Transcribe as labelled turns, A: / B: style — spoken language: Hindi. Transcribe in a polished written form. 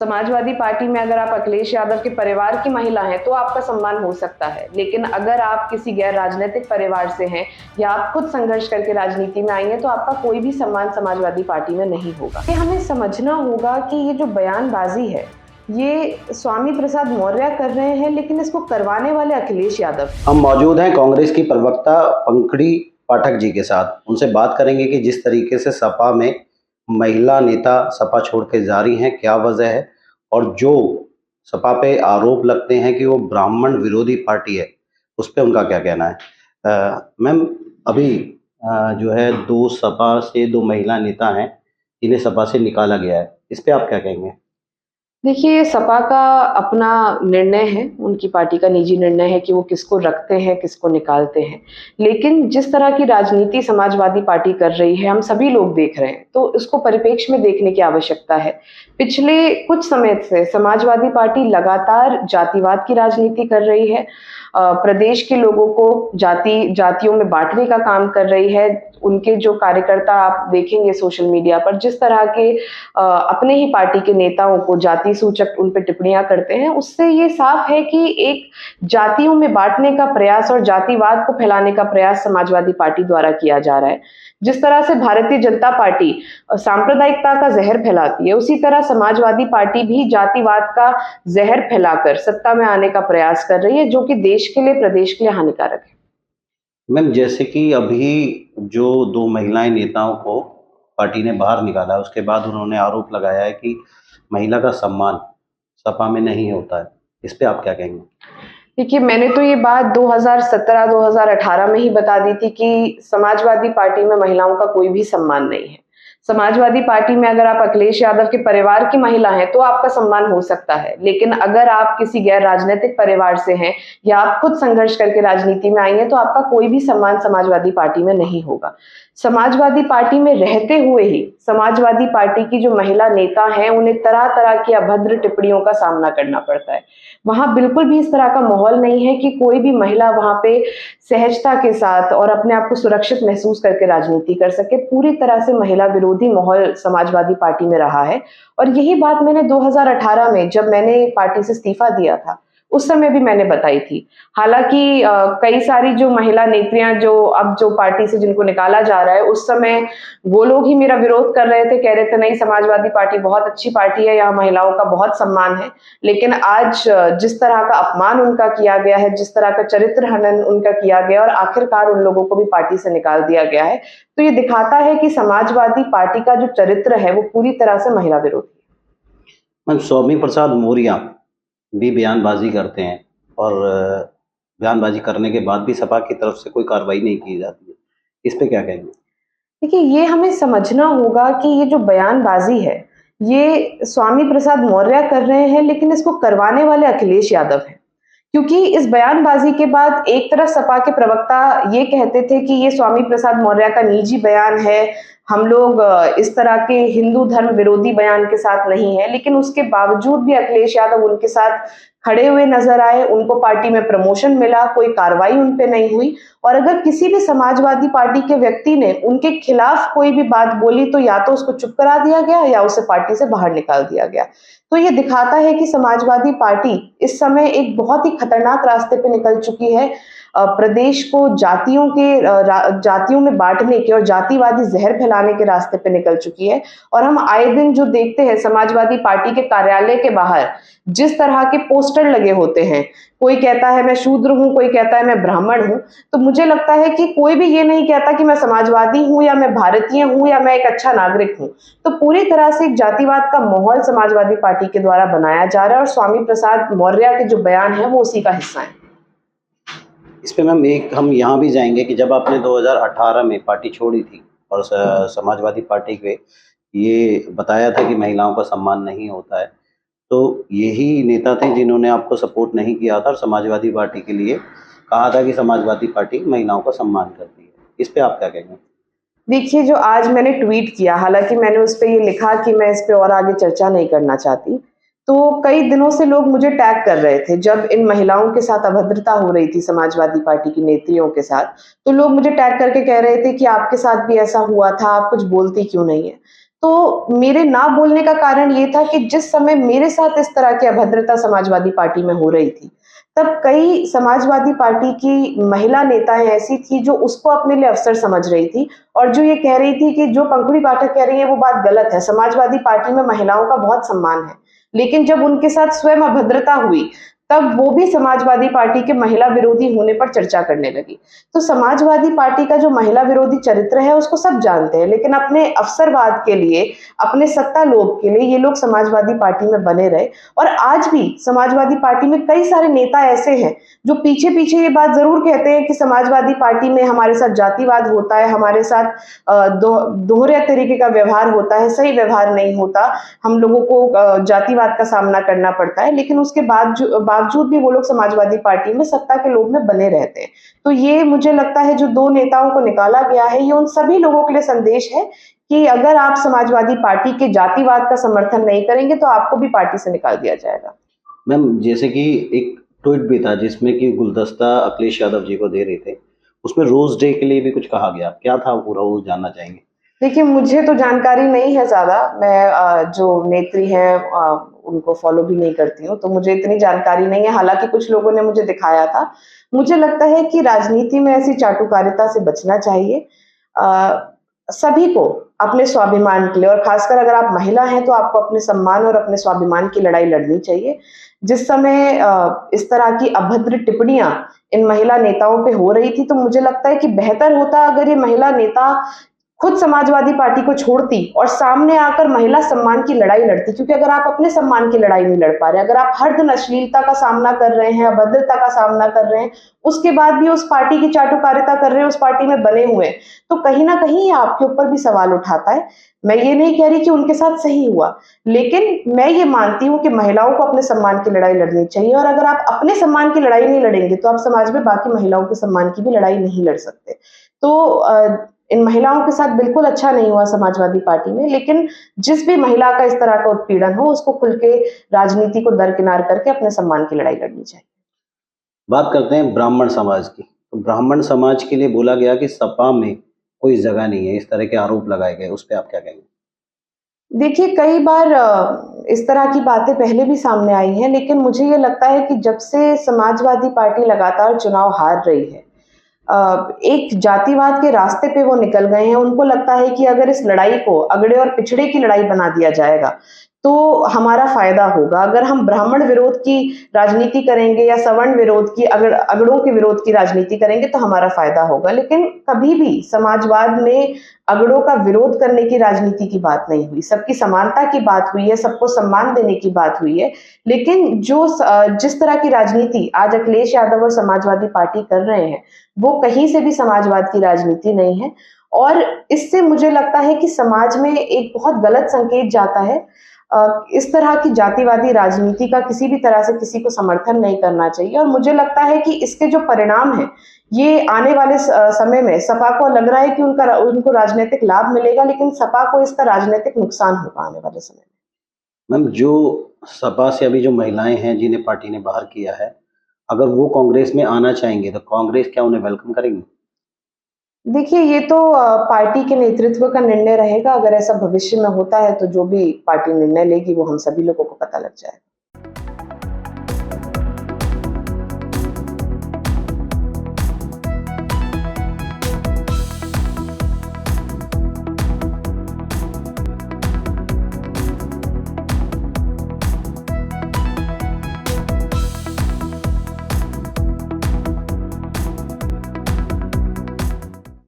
A: समाजवादी पार्टी में अगर आप अखिलेश यादव के परिवार की महिला हैं तो आपका सम्मान हो सकता है, लेकिन अगर आप किसी गैर राजनीतिक परिवार से हैं या आप खुद संघर्ष करके राजनीति में आई हैं तो आपका कोई भी सम्मान समाजवादी पार्टी में नहीं होगा। ये हमें समझना होगा कि ये जो बयानबाजी है ये स्वामी प्रसाद मौर्य कर रहे हैं, लेकिन इसको करवाने वाले अखिलेश यादव।
B: हम मौजूद हैं कांग्रेस की प्रवक्ता पंकड़ी पाठक जी के साथ। उनसे बात करेंगे कि जिस तरीके से सपा में महिला नेता सपा छोड़ के जा रही हैं, क्या वजह है, और जो सपा पे आरोप लगते हैं कि वो ब्राह्मण विरोधी पार्टी है, उस पे उनका क्या कहना है। मैम, अभी जो है दो सपा से दो महिला नेता हैं जिन्हें सपा से निकाला गया है, इस पे आप क्या कहेंगे?
A: देखिए, ये सपा का अपना निर्णय है, उनकी पार्टी का निजी निर्णय है कि वो किसको रखते हैं, किसको निकालते हैं। लेकिन जिस तरह की राजनीति समाजवादी पार्टी कर रही है, हम सभी लोग देख रहे हैं, तो उसको परिप्रेक्ष्य में देखने की आवश्यकता है। पिछले कुछ समय से समाजवादी पार्टी लगातार जातिवाद की राजनीति कर रही है। प्रदेश के लोगों को जातियों में बाँटने का काम कर रही है। उनके जो कार्यकर्ता आप देखेंगे सोशल मीडिया पर जिस तरह के अपने ही पार्टी के नेताओं को जाति सूचक उन पे टिप्पणियां करते हैं, उससे ये साफ है कि एक जातियों में बांटने का प्रयास और जातिवाद को फैलाने का प्रयास समाजवादी पार्टी द्वारा किया जा रहा है। जिस तरह से भारतीय जनता पार्टी सांप्रदायिकता का जहर फैलाती है, उसी तरह समाजवादी पार्टी भी जातिवाद का जहर फैलाकर सत्ता में आने का प्रयास कर रही है, जो कि देश के लिए, प्रदेश के लिए हानिकारक है।
B: मैम, जैसे कि अभी जो दो महिलाएं नेताओं को पार्टी ने बाहर निकाला है, उसके बाद उन्होंने आरोप लगाया है कि महिला का सम्मान सपा में नहीं होता है। इस पे आप क्या कहेंगे?
A: देखिए, मैंने तो ये बात 2017-2018 में ही बता दी थी कि समाजवादी पार्टी में महिलाओं का कोई भी सम्मान नहीं है। समाजवादी पार्टी में अगर आप अखिलेश यादव के परिवार की महिला हैं तो आपका सम्मान हो सकता है, लेकिन अगर आप किसी गैर राजनीतिक परिवार से हैं या आप खुद संघर्ष करके राजनीति में आई हैं तो आपका कोई भी सम्मान समाजवादी पार्टी में नहीं होगा। समाजवादी पार्टी में रहते हुए ही समाजवादी पार्टी की जो महिला नेता हैं उन्हें तरह-तरह की अभद्र टिप्पणियों का सामना करना पड़ता है। वहाँ बिल्कुल भी इस तरह का माहौल नहीं है कि कोई भी महिला वहाँ पे सहजता के साथ और अपने आप को सुरक्षित महसूस करके राजनीति कर सके। पूरी तरह से महिला विरोधी माहौल समाजवादी पार्टी में रहा है और यही बात मैंने 2018 में जब मैंने पार्टी से इस्तीफा दिया था, उस समय भी मैंने बताई थी। हालाँकि कई सारी जो महिला नेत्रियाँ जो अब जो पार्टी से जिनको निकाला जा रहा है, उस समय वो लोग ही मेरा विरोध कर रहे थे, कह रहे थे नहीं समाजवादी पार्टी बहुत अच्छी पार्टी है, यहाँ महिलाओं का बहुत सम्मान है। लेकिन आज जिस तरह का अपमान उनका किया गया है, जिस तरह का चरित्र हनन उनका किया गया और आखिरकार उन लोगों को भी पार्टी से निकाल दिया गया है, तो ये दिखाता है कि समाजवादी पार्टी का जो चरित्र है, वो पूरी तरह से महिला विरोधी है।
B: मैम, स्वामी प्रसाद मौर्य भी बयानबाजी करते हैं और बयानबाजी करने के बाद भी सपा की तरफ से कोई कार्रवाई नहीं की जाती है। इस पे क्या कहेंगे?
A: देखिए, ये हमें समझना होगा कि ये जो बयानबाजी है, ये स्वामी प्रसाद मौर्य कर रहे हैं, लेकिन इसको करवाने वाले अखिलेश यादव हैं। क्योंकि इस बयानबाजी के बाद एक तरफ सपा के प्रवक्ता ये कहते थे कि ये स्वामी प्रसाद मौर्य का निजी बयान है, हम लोग इस तरह के हिंदू धर्म विरोधी बयान के साथ नहीं है, लेकिन उसके बावजूद भी अखिलेश यादव उनके साथ खड़े हुए नजर आए, उनको पार्टी में प्रमोशन मिला, कोई कार्रवाई उन पे नहीं हुई और अगर किसी भी समाजवादी पार्टी के व्यक्ति ने उनके खिलाफ कोई भी बात बोली तो या तो उसको चुप करा दिया गया या उसे पार्टी से बाहर निकाल दिया गया। तो ये दिखाता है कि समाजवादी पार्टी इस समय एक बहुत ही खतरनाक रास्ते पे निकल चुकी है। प्रदेश को जातियों में बांटने के और जातिवादी जहर फैलाने के रास्ते पे निकल चुकी है और हम आए दिन जो देखते हैं समाजवादी पार्टी के कार्यालय के बाहर जिस तरह के पोस्टर लगे होते हैं, कोई कहता है मैं शूद्र हूं, कोई कहता है मैं ब्राह्मण हूं, तो मुझे लगता है कि कोई भी ये नहीं कहता कि मैं समाजवादी हूं या मैं भारतीय हूं या मैं एक अच्छा नागरिक हूं। तो पूरी तरह से एक जातिवाद का माहौल समाजवादी पार्टी के द्वारा बनाया जा रहा है और स्वामी प्रसाद मौर्य के जो बयान है वो उसी का हिस्सा है।
B: इस पे मैम एक हम यहाँ भी जाएंगे कि जब आपने 2018 में पार्टी छोड़ी थी और समाजवादी पार्टी के ये बताया था कि महिलाओं का सम्मान नहीं होता है, तो यही नेता थे जिन्होंने आपको सपोर्ट नहीं किया था और समाजवादी पार्टी के लिए कहा था कि समाजवादी पार्टी महिलाओं का सम्मान करती है। इस पे आप क्या कहेंगे?
A: देखिए, जो आज मैंने ट्वीट किया, हालाँकि मैंने उस पे ये लिखा कि मैं इस पे और आगे चर्चा नहीं करना चाहती। तो कई दिनों से लोग मुझे टैग कर रहे थे, जब इन महिलाओं के साथ अभद्रता हो रही थी समाजवादी पार्टी की नेत्रियों के साथ, तो लोग मुझे टैग करके कह रहे थे कि आपके साथ भी ऐसा हुआ था, आप कुछ बोलती क्यों नहीं है? तो मेरे ना बोलने का कारण ये था कि जिस समय मेरे साथ इस तरह की अभद्रता समाजवादी पार्टी में हो रही थी, तब कई समाजवादी पार्टी की महिला नेताएँ ऐसी थी जो उसको अपने लिए अवसर समझ रही थी और जो ये कह रही थी कि जो पंखुड़ी पाठक कह रही है वो बात गलत है, समाजवादी पार्टी में महिलाओं का बहुत सम्मान है। लेकिन जब उनके साथ स्वयं अभद्रता हुई, तब वो भी समाजवादी पार्टी के महिला विरोधी होने पर चर्चा करने लगी। तो समाजवादी पार्टी का जो महिला विरोधी चरित्र है उसको सब जानते हैं, लेकिन अपने अवसरवाद के लिए, अपने सत्ता लोभ के लिए ये लोग समाजवादी पार्टी में बने रहे और आज भी समाजवादी पार्टी में कई सारे नेता ऐसे हैं जो पीछे-पीछे ये बात ज़रूर कहते हैं कि समाजवादी पार्टी में हमारे साथ जातिवाद होता है, हमारे साथ दोहरे तरीके का व्यवहार होता है, सही व्यवहार नहीं होता, हम लोगों को जातिवाद का सामना करना पड़ता है, लेकिन उसके बावजूद भी वो लोग समाजवादी पार्टी में सत्ता के लोभ में बने रहते हैं। तो ये मुझे लगता है जो 2 नेताओं को निकाला गया है, ये उन सभी लोगों के लिए संदेश है कि अगर आप समाजवादी पार्टी के जातिवाद का समर्थन नहीं करेंगे, तो आपको भी पार्टी से निकाल दिया जाएगा।
B: मैम, जैसे कि एक ट्वीट भी था जिसमें कि गुलदस्ता अखिलेश यादव जी को दे रहे थे, उसमें रोज़ डे के लिए भी कुछ कहा गया। क्या था पूरा, वो जानना चाहेंगे?
A: देखिए, मुझे तो जानकारी नहीं है ज़्यादा, मैं जो नेत्री हैं उनको फ़ॉलो भी नहीं करती हूँ, तो मुझे इतनी जानकारी नहीं है, हालाँकि कुछ लोगों ने मुझे दिखाया था। मुझे लगता है कि राजनीति में ऐसी चाटुकारिता से बचना चाहिए। सभी को अपने स्वाभिमान के लिए और ख़ासकर अगर आप महिला हैं, तो आपको अपने सम्मान और अपने स्वाभिमान की लड़ाई लड़नी चाहिए। जिस समय इस तरह की अभद्र टिप्पणियाँ इन महिला नेताओं पे हो रही थी, तो मुझे लगता है कि बेहतर होता अगर ये महिला नेता खुद समाजवादी पार्टी को छोड़ती और सामने आकर महिला सम्मान की लड़ाई लड़ती, क्योंकि अगर आप अपने सम्मान की लड़ाई नहीं लड़ पा रहे, अगर आप हर दिन अश्लीलता का सामना कर रहे हैं, अभद्रता का सामना कर रहे हैं, उसके बाद भी उस पार्टी की चाटुकारिता कर रहे हैं, उस पार्टी में बने हुए हैं, तो कहीं न कहीं ये आपके ऊपर भी सवाल उठाता है। मैं ये नहीं कह रही कि उनके साथ सही हुआ, लेकिन मैं ये मानती हूँ कि महिलाओं को अपने सम्मान की लड़ाई लड़नी चाहिए और अगर आप अपने सम्मान की लड़ाई नहीं लड़ेंगे, तो आप समाज में बाकी महिलाओं के सम्मान की भी लड़ाई नहीं लड़ सकते। तो इन महिलाओं के साथ बिल्कुल अच्छा नहीं हुआ समाजवादी पार्टी में, लेकिन जिस भी महिला का इस तरह का उत्पीड़न हो, उसको खुल के राजनीति को दरकिनार करके अपने सम्मान की लड़ाई लड़नी चाहिए।
B: बात करते हैं ब्राह्मण समाज की। तो ब्राह्मण समाज के लिए बोला गया कि सपा में कोई जगह नहीं है, इस तरह के आरोप लगाए गए, उस पे आप क्या कहेंगे?
A: देखिए, कई बार इस तरह की बातें पहले भी सामने आई हैं, लेकिन मुझे ये लगता है कि जब से समाजवादी पार्टी लगातार चुनाव हार रही है, एक जातिवाद के रास्ते पे वो निकल गए हैं। उनको लगता है कि अगर इस लड़ाई को अगड़े और पिछड़े की लड़ाई बना दिया जाएगा, तो हमारा फ़ायदा होगा। अगर हम ब्राह्मण विरोध की राजनीति करेंगे या सवर्ण विरोध की अगड़ों के विरोध की राजनीति करेंगे, तो हमारा फ़ायदा होगा। लेकिन कभी भी समाजवाद में अगड़ों का विरोध करने की राजनीति की बात नहीं हुई। सबकी समानता की बात हुई है, सबको सम्मान देने की बात हुई है। लेकिन जिस तरह की राजनीति आज अखिलेश यादव और समाजवादी पार्टी कर रहे हैं, वो कहीं से भी समाजवाद की राजनीति नहीं है और इससे मुझे लगता है कि समाज में एक बहुत गलत संकेत जाता है। इस तरह की जातिवादी राजनीति का किसी भी तरह से किसी को समर्थन नहीं करना चाहिए और मुझे लगता है कि इसके जो परिणाम हैं, ये आने वाले समय में सपा को लग रहा है कि उनको राजनीतिक लाभ मिलेगा, लेकिन सपा को इसका राजनीतिक नुकसान होगा आने वाले समय में।
B: मैम, जो सपा से अभी जो महिलाएं हैं जिन्हें पार्टी ने बाहर किया है, अगर वो कांग्रेस में आना चाहेंगे तो कांग्रेस क्या उन्हें वेलकम करेगी?
A: देखिए, ये तो पार्टी के नेतृत्व का निर्णय रहेगा। अगर ऐसा भविष्य में होता है, तो जो भी पार्टी निर्णय लेगी, वो हम सभी लोगों को पता लग जाएगा।